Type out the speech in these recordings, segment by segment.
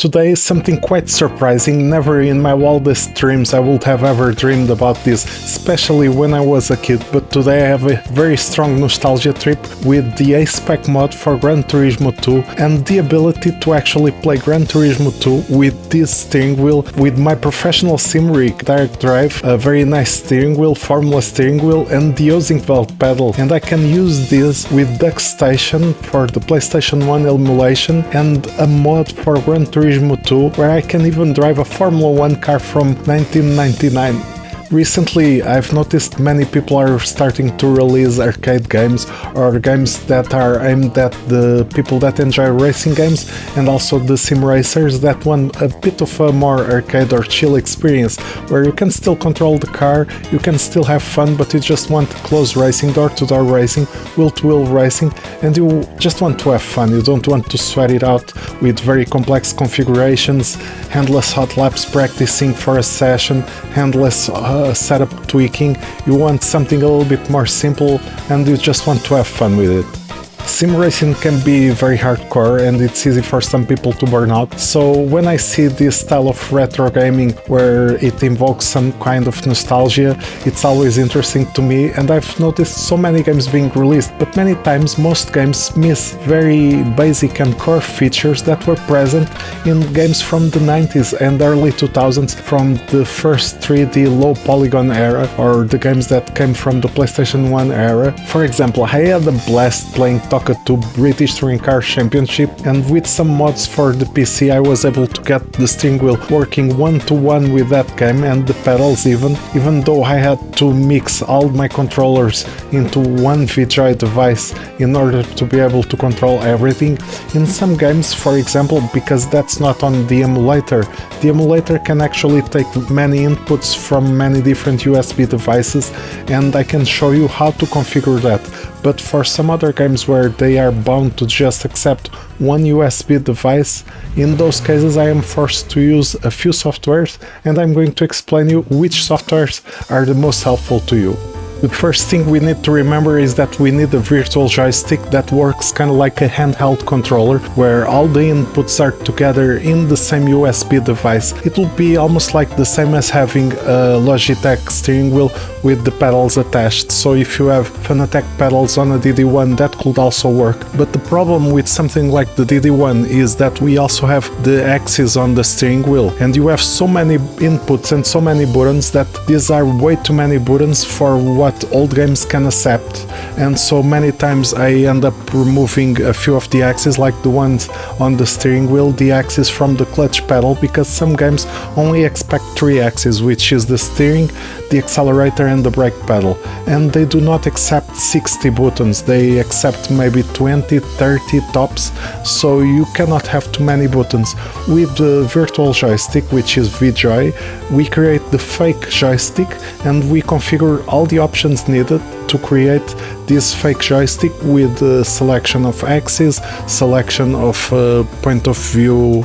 Today is something quite surprising. Never in my wildest dreams I would have ever dreamed about this, especially when I was a kid, but today I have a very strong nostalgia trip with the A-Spec mod for Gran Turismo 2 and the ability to actually play Gran Turismo 2 with this steering wheel, with my professional sim rig direct drive, a very nice steering wheel, Formula steering wheel and the Joystick pedal, and I can use this with DuckStation for the PlayStation 1 emulation and a mod for Gran Turismo 2 where I can even drive a Formula 1 car from 1999. Recently, I've noticed many people are starting to release arcade games or games that are aimed at the people that enjoy racing games and also the sim racers that want a bit of a more arcade or chill experience where you can still control the car, you can still have fun, but you just want close racing, door-to-door racing, wheel-to-wheel racing, and you just want to have fun. You don't want to sweat it out with very complex configurations, endless hot laps practicing for a session, endless setup tweaking. You want something a little bit more simple and you just want to have fun with it. Sim racing can be very hardcore and it's easy for some people to burn out, so when I see this style of retro gaming where it invokes some kind of nostalgia, it's always interesting to me, and I've noticed so many games being released, but many times most games miss very basic and core features that were present in games from the 90s and early 2000s, from the first 3D low polygon era or the games that came from the PlayStation 1 era. For example, I had a blast playing Toka 2 British Touring Car Championship, and with some mods for the PC I was able to get the steering wheel working one-to-one with that game and the pedals even though I had to mix all my controllers into one vJoy device in order to be able to control everything. In some games, for example, because that's not on the emulator can actually take many inputs from many different USB devices, and I can show you how to configure that. But for some other games where they are bound to just accept one USB device, in those cases I am forced to use a few softwares, and I'm going to explain you which softwares are the most helpful to you. The first thing we need to remember is that we need a virtual joystick that works kind of like a handheld controller, where all the inputs are together in the same USB device. It will be almost like the same as having a Logitech steering wheel with the pedals attached, so if you have Fanatec pedals on a DD1 that could also work. But the problem with something like the DD1 is that we also have the axis on the steering wheel, and you have so many inputs and so many buttons that these are way too many buttons for what old games can accept, and so many times I end up removing a few of the axes, like the ones on the steering wheel, the axis from the clutch pedal, because some games only expect 3 axes, which is the steering, the accelerator and the brake pedal, and they do not accept 60 buttons, they accept maybe 20, 30 tops, so you cannot have too many buttons. With the virtual joystick, which is vJoy, we create the fake joystick and we configure all the options needed to create this fake joystick with a selection of axes, selection of point of view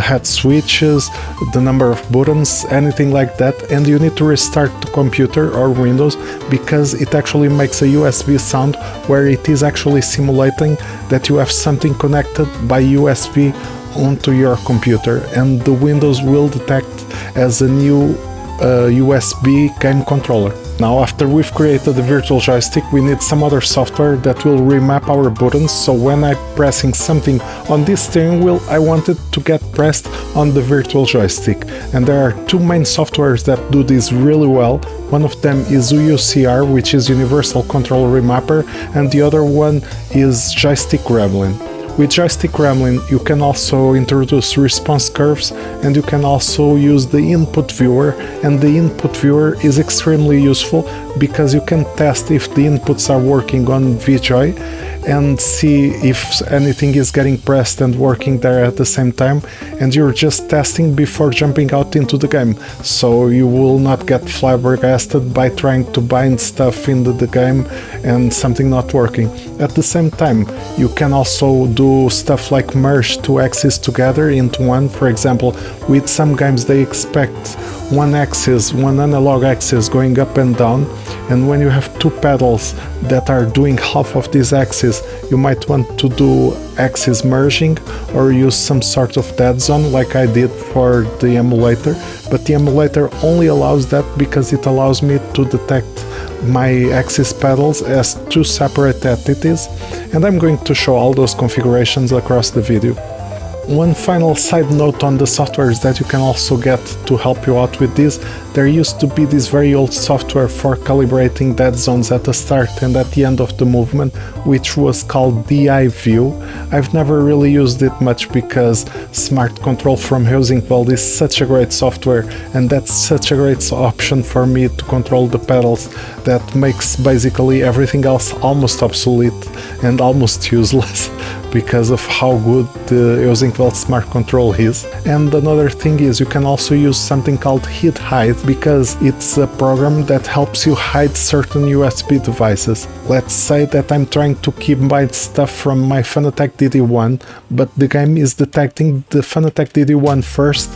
head switches, the number of buttons, anything like that, and you need to restart the computer or Windows because it actually makes a USB sound where it is actually simulating that you have something connected by USB onto your computer, and the Windows will detect as a new USB game controller. Now, after we've created the virtual joystick, we need some other software that will remap our buttons, so when I'm pressing something on this steering wheel, I want it to get pressed on the virtual joystick. And there are 2 main softwares that do this really well. One of them is UCR, which is Universal Control Remapper, and the other one is Joystick Gremlin. With Joystick Gremlin, you can also introduce response curves, and you can also use the input viewer, and the input viewer is extremely useful because you can test if the inputs are working on vJoy and see if anything is getting pressed and working there at the same time, and you're just testing before jumping out into the game, so you will not get flabbergasted by trying to bind stuff into the game and something not working. At the same time, you can also do do stuff like merge two axes together into one. For example, with some games they expect one axis, one analog axis going up and down, and when you have two pedals that are doing half of this axis, you might want to do axis merging or use some sort of dead zone like I did for the emulator, but the emulator only allows that because it allows me to detect my axis pedals as two separate entities, and I'm going to show all those configurations across the video. One final side note on the softwares that you can also get to help you out with this: there used to be this very old software for calibrating dead zones at the start and at the end of the movement, which was called DIView. I've never really used it much because Smart Control from Usingvolt is such a great software, and that's such a great option for me to control the pedals that makes basically everything else almost obsolete and almost useless because of how good the Usingvolt Smart Control is. And another thing is you can also use something called HidHide, because it's a program that helps you hide certain USB devices. Let's say that I'm trying to keep my stuff from my Fanatec DD1, but the game is detecting the Fanatec DD1 first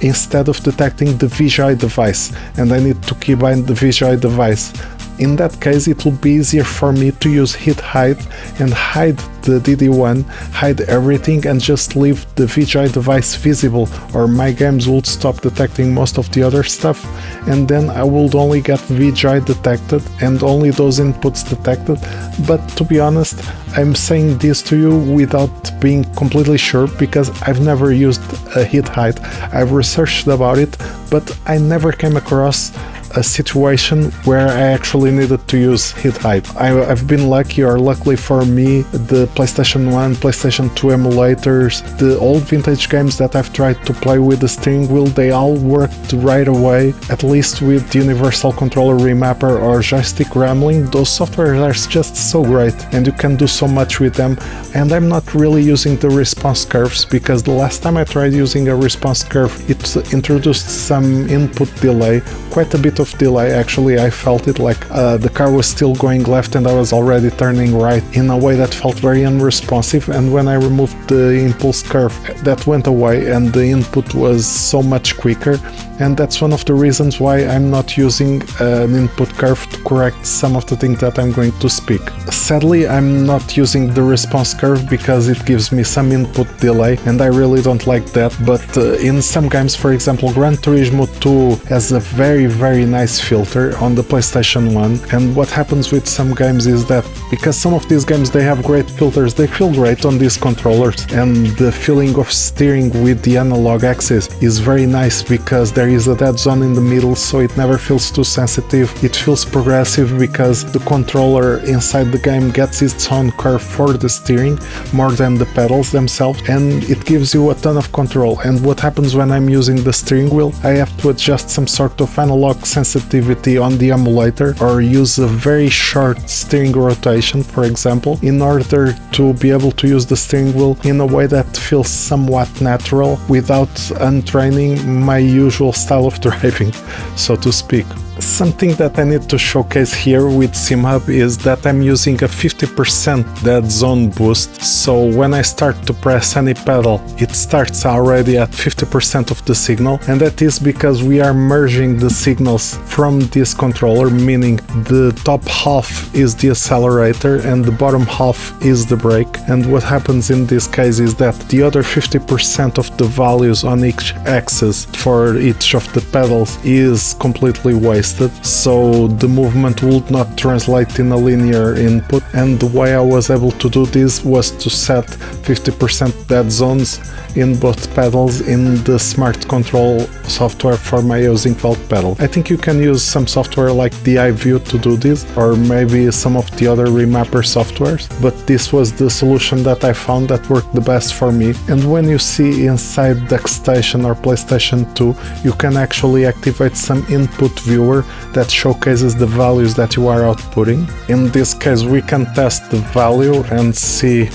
instead of detecting the vJoy device, and I need to keybind the vJoy device. In that case, it will be easier for me to use HidHide and hide the DD1, hide everything, and just leave the vJoy device visible, or my games would stop detecting most of the other stuff, and then I would only get vJoy detected and only those inputs detected. But to be honest, I'm saying this to you without being completely sure, because I've never used a HidHide. I've researched about it, but I never came across a situation where I actually needed to use HidHide. I've been lucky, or luckily for me, the PlayStation 1, PlayStation 2 emulators, the old vintage games that I've tried to play with the steering wheel, they all worked right away, at least with the Universal Controller Remapper or Joystick Gremlin. Those softwares are just so great, and you can do so much with them. And I'm not really using the response curves, because the last time I tried using a response curve, it introduced some input delay, quite a bit of delay actually. I felt it like the car was still going left and I was already turning right in a way that felt very unresponsive, and when I removed the impulse curve, that went away and the input was so much quicker. And that's one of the reasons why I'm not using an input curve to correct some of the things that I'm going to speak. Sadly, I'm not using the response curve because it gives me some input delay, and I really don't like that. But in some games, for example, Gran Turismo 2 has a very nice filter on the PlayStation 1, and what happens with some games is that because some of these games they have great filters, they feel great on these controllers, and the feeling of steering with the analog axis is very nice because there is a dead zone in the middle, so it never feels too sensitive. It feels progressive because the controller inside the game gets its own curve for the steering more than the pedals themselves, and it gives you a ton of control. And what happens when I'm using the steering wheel, I have to adjust some sort of analog sensitivity on the emulator, or use a very short steering rotation, for example, in order to be able to use the steering wheel in a way that feels somewhat natural without untraining my usual style of driving, so to speak. Something that I need to showcase here with SimHub is that I'm using a 50% dead zone boost, so when I start to press any pedal, it starts already at 50% of the signal, and that is because we are merging the signals from this controller, meaning the top half is the accelerator and the bottom half is the brake. And what happens in this case is that the other 50% of the values on each axis for each of the pedals is completely wasted, so the movement would not translate in a linear input. And the way I was able to do this was to set 50% dead zones in both pedals in the Smart Control software for my Usingvolt pedal. I think you can use some software like DIView to do this, or maybe some of the other Remapper softwares, but this was the solution that I found that worked the best for me. And when you see inside DuckStation or PlayStation 2, you can actually activate some input viewer that showcases the values that you are outputting. In this case, we can test the value and see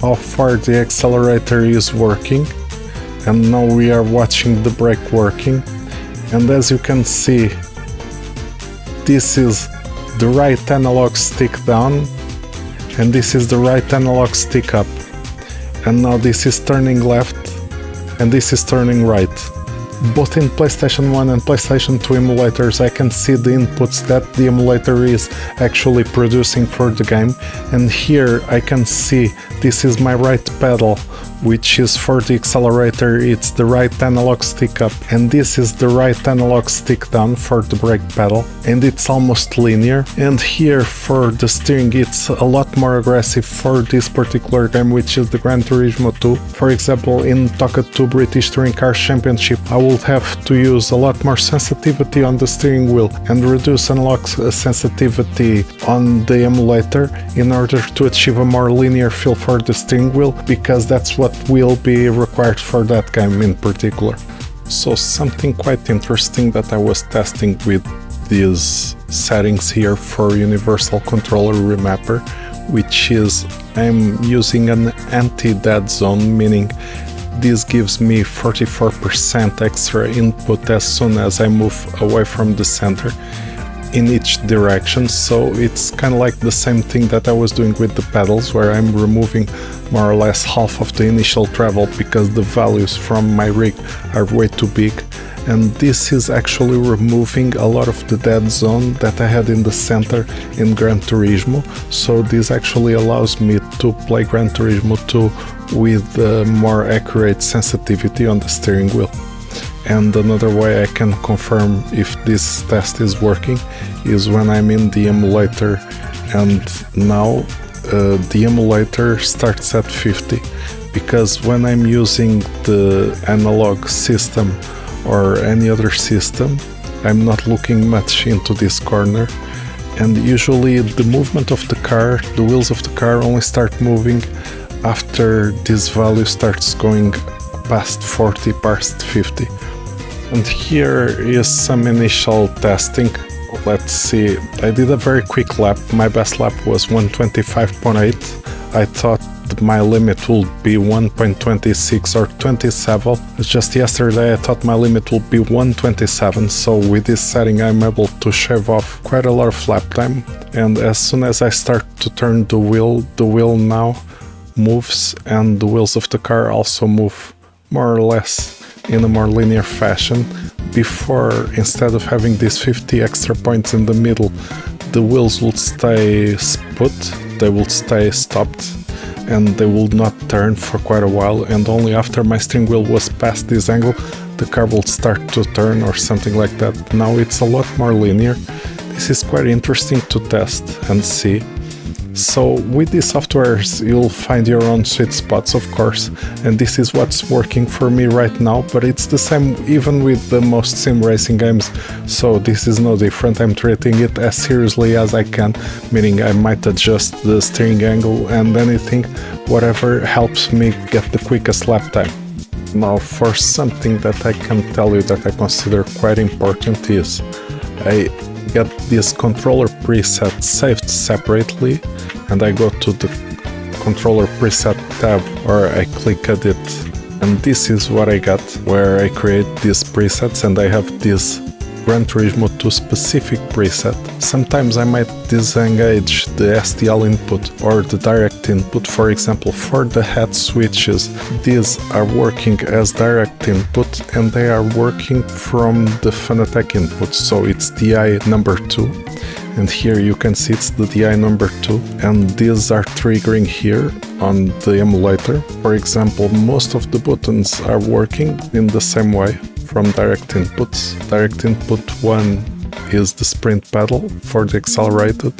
how far the accelerator is working, and now we are watching the brake working. And as you can see, this is the right analog stick down and this is the right analog stick up. and now this is turning left and this is turning right. Both in PlayStation 1 and PlayStation 2 emulators I can see the inputs that the emulator is actually producing for the game, and here I can see this is my right pedal, which is for the accelerator, it's the right analog stick up, and this is the right analog stick down for the brake pedal, and it's almost linear. And here for the steering it's a lot more aggressive for this particular game, which is the Gran Turismo 2. For example, in TOCA 2 British Touring Cars Championship I would have to use a lot more sensitivity on the steering wheel and reduce analog sensitivity on the emulator in order to achieve a more linear feel for the steering wheel, because that's what will be required for that game in particular. So something quite interesting that I was testing with these settings here for Universal Controller Remapper, which is I'm using an anti-deadzone, meaning this gives me 44% extra input as soon as I move away from the center in each direction. So it's kind of like the same thing that I was doing with the pedals, where I'm removing more or less half of the initial travel because the values from my rig are way too big, and this is actually removing a lot of the dead zone that I had in the center in Gran Turismo. So this actually allows me to play Gran Turismo 2 with more accurate sensitivity on the steering wheel. And another way I can confirm if this test is working is when I'm in the emulator, and now the emulator starts at 50, because when I'm using the analog system or any other system I'm not looking much into this corner, and usually the movement of the car, the wheels of the car only start moving after this value starts going past 40, past 50. And here is some initial testing. Let's see, I did a very quick lap. My best lap was 125.8. I thought my limit would be 1.26 or 27. Just yesterday I thought my limit would be 127, so with this setting I'm able to shave off quite a lot of lap time. And as soon as I start to turn the wheel now moves, and the wheels of the car also move more or less in a more linear fashion. Before, instead of having these 50 extra points in the middle, the wheels would stay put, they will stay stopped, and they will not turn for quite a while, and only after my steering wheel was past this angle the car will start to turn or something like that. Now it's a lot more linear. This is quite interesting to test and see. So with these softwares you'll find your own sweet spots, of course, and this is what's working for me right now, but it's the same even with the most sim racing games, so this is no different. I'm treating it as seriously as I can, meaning I might adjust the steering angle and anything, whatever helps me get the quickest lap time. Now for something that I can tell you that I consider quite important is I get this controller preset saved separately, and I go to the controller preset tab where I click edit, and this is what I got, where I create these presets, and I have this Gran Turismo 2 specific preset. Sometimes I might disengage the STL input or the direct input. For example, for the head switches, these are working as direct input and they are working from the Fanatec input, so it's DI number 2. And here you can see it's the DI number 2, and these are triggering here on the emulator. For example, most of the buttons are working in the same way from direct inputs. Direct input 1 is the sprint pedal for the accelerated,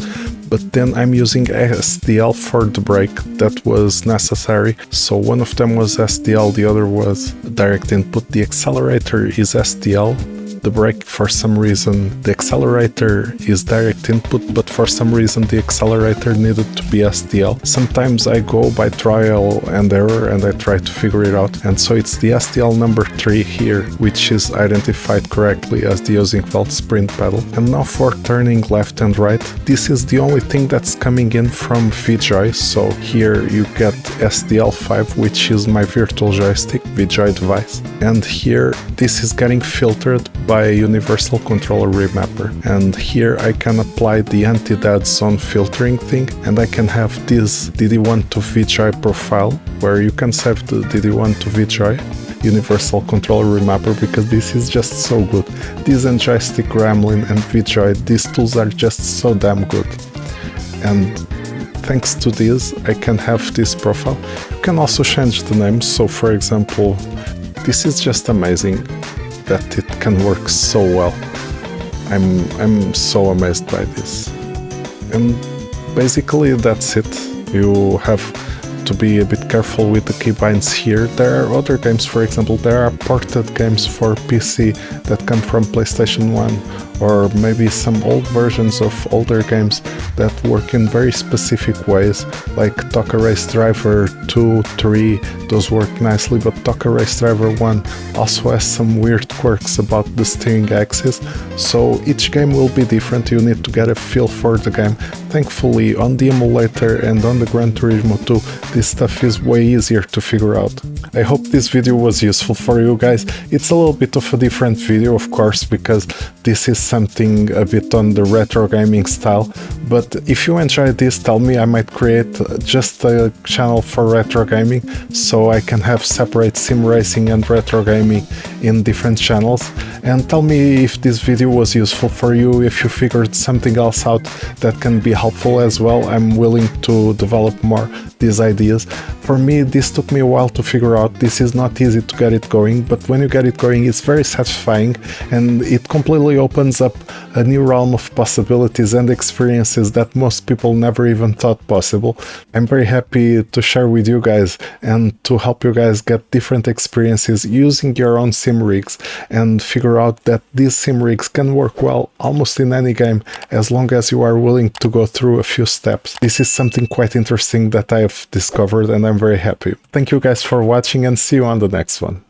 but then I'm using STL for the brake. That was necessary, so one of them was STL, the other was direct input. The accelerator is STL, the brake, for some reason the accelerator is direct input, but for some reason the accelerator needed to be STL. Sometimes I go by trial and error and I try to figure it out, and so it's the STL number 3 here, which is identified correctly as the Usingfeld sprint pedal. And now for turning left and right, this is the only thing that's coming in from vJoy, so here you get STL5, which is my virtual joystick vJoy device, and here this is getting filtered by by Universal Controller Remapper, and here I can apply the Anti-deadzone filtering thing, and I can have this DD1 to vJoy profile, where you can save the DD1 to vJoy Universal Controller Remapper, because this is just so good. This and Joystick Gremlin and vJoy, these tools are just so damn good. And thanks to this, I can have this profile. You can also change the name, so for example, this is just amazing that it can work so well. I'm so amazed by this. And basically that's it. You have to be a bit careful with the keybinds here. There are other games, for example, there are ported games for PC that come from PlayStation 1, or maybe some old versions of older games that work in very specific ways, like Tokka Race Driver 2, 3, those work nicely, but Tokka Race Driver 1 also has some weird quirks about the steering axis, so each game will be different. You need to get a feel for the game. Thankfully, on the emulator and on the Gran Turismo 2, this stuff is way easier to figure out. I hope this video was useful for you guys. It's a little bit of a different video, of course, because this is something a bit on the retro gaming style, but if you enjoyed this, tell me. I might create just a channel for retro gaming, so I can have separate sim racing and retro gaming in different channels. And tell me if this video was useful for you, if you figured something else out that can be helpful as well. I'm willing to develop more these ideas. For me, this took me a while to figure out. This is not easy to get it going, but when you get it going, it's very satisfying, and it completely opens up a new realm of possibilities and experiences that most people never even thought possible. I'm very happy to share with you guys and to help you guys get different experiences using your own sim rigs, and figure out that these sim rigs can work well almost in any game as long as you are willing to go through a few steps. This is something quite interesting that I have discovered, and I'm very happy. Thank you guys for watching, and see you on the next one.